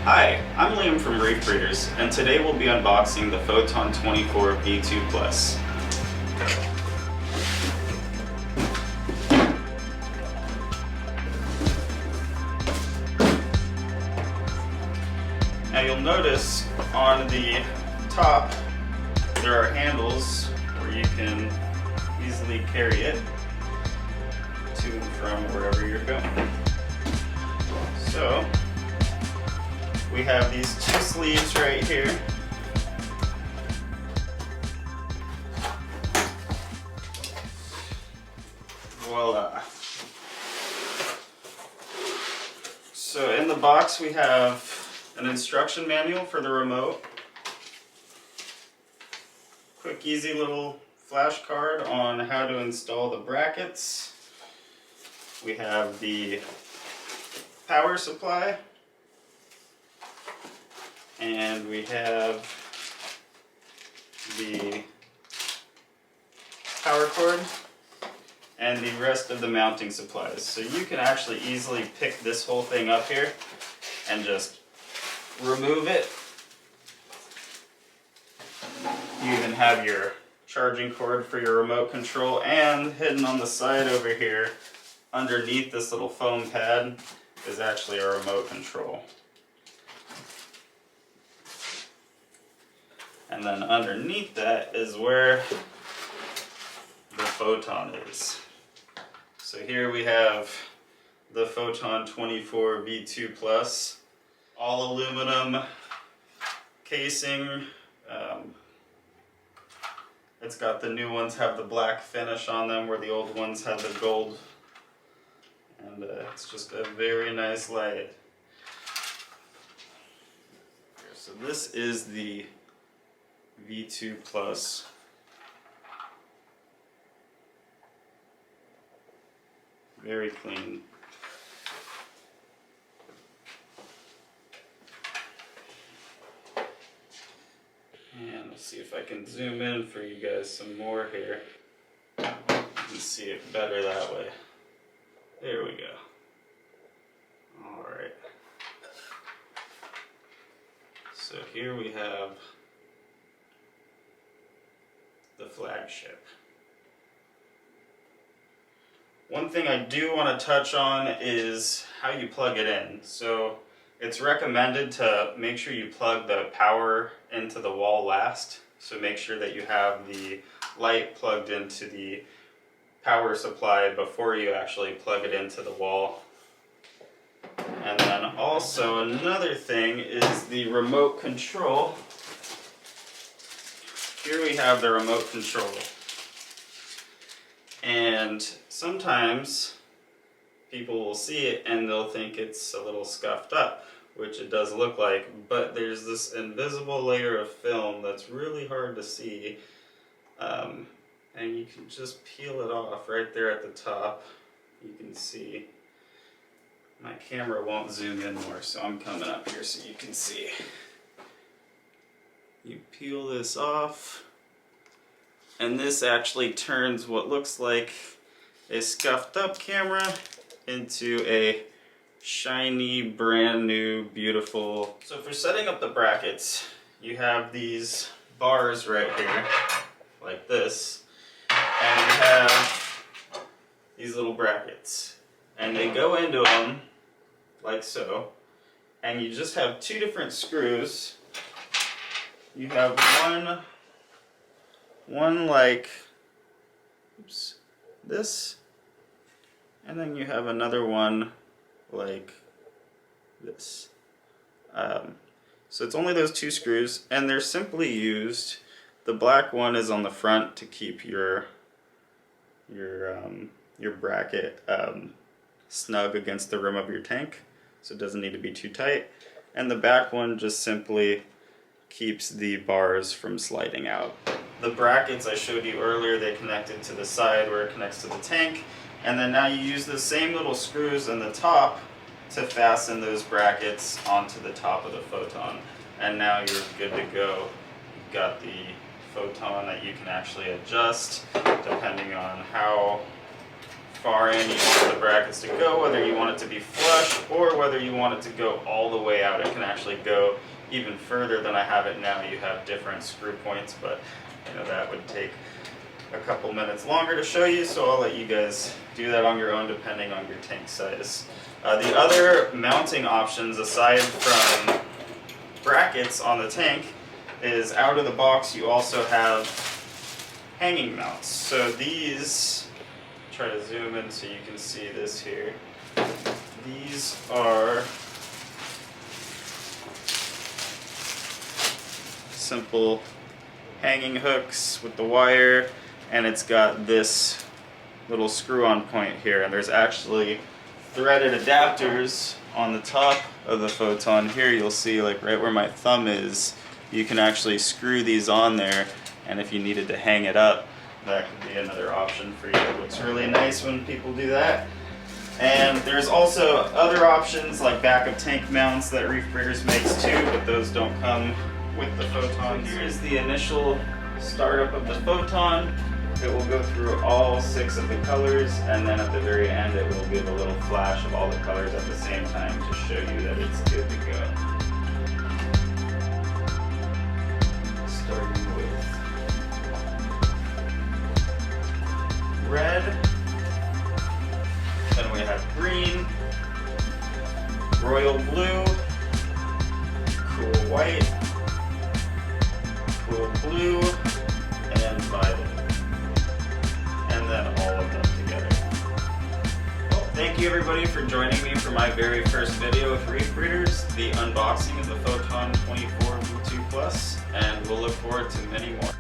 Hi, I'm Liam from ReefBreeders, and today we'll be unboxing the Photon V2 Plus. Now you'll notice on the top there are handles where you can easily carry it to and from wherever you're going. So we have these two sleeves right here. Voila. So in the box we have an instruction manual for the remote. Quick easy little flashcard on how to install the brackets. We have the power supply. And we have the power cord and the rest of the mounting supplies. So you can actually easily pick this whole thing up here and just remove it. You even have your charging cord for your remote control, and hidden on the side over here underneath this little foam pad is actually a remote control. And then underneath that is where the Photon is. So here we have the Photon V2 Plus, all aluminum casing. It's got the new ones have the black finish on them where the old ones have the gold. And it's just a very nice light. So this is the V2 Plus. Very clean. And let's see if I can zoom in for you guys some more here. You can see it better that way. There we go. Alright. So here we have the flagship. One thing I do want to touch on is how you plug it in. So it's recommended to make sure you plug the power into the wall last. So make sure that you have the light plugged into the power supply before you actually plug it into the wall. And then also another thing is the remote control. Here we have the remote control. And sometimes people will see it and they'll think it's a little scuffed up, which it does look like, but there's this invisible layer of film that's really hard to see. And you can just peel it off right there at the top. You can see. My camera won't zoom in more, so I'm coming up here so you can see. You peel this off, and this actually turns what looks like a scuffed up camera into a shiny, brand new, beautiful. So for setting up the brackets, you have these bars right here, like this, and you have these little brackets, and they go into them like so, and you just have two different screws. You have one like, oops, this, and then you have another one like this. So it's only those two screws, and they're simply used. The black one is on the front to keep your bracket snug against the rim of your tank, so it doesn't need to be too tight. And the back one just simply keeps the bars from sliding out. The brackets I showed you earlier, they connected to the side where it connects to the tank, and then now you use the same little screws in the top to fasten those brackets onto the top of the Photon, and now you're good to go. You've got the Photon that you can actually adjust depending on how far in you want the brackets to go, whether you want it to be flush or whether you want it to go all the way out. It can actually go even further than I have it now. You have different screw points, but you know that would take a couple minutes longer to show you, so I'll let you guys do that on your own depending on your tank size. The other mounting options aside from brackets on the tank is out of the box you also have hanging mounts. So these, try to zoom in so you can see this here. These are simple hanging hooks with the wire, and it's got this little screw-on point here, and there's actually threaded adapters on the top of the Photon. Here you'll see, like right where my thumb is, you can actually screw these on there, and if you needed to hang it up, that could be another option for you. It looks really nice when people do that. And there's also other options like backup tank mounts that ReefBreeders makes too, but those don't come with the Photon. Here's the initial startup of the Photon. It will go through all 6 of the colors, and then at the very end it will give a little flash of all the colors at the same time to show you that it's good to go. Starting with red, then we have green, royal blue, cool white, cool blue, and violet. And then all of them together. Well, thank you everybody for joining me for my very first video with ReefBreeders, the unboxing of the Photon 24 V2 Plus, and we'll look forward to many more.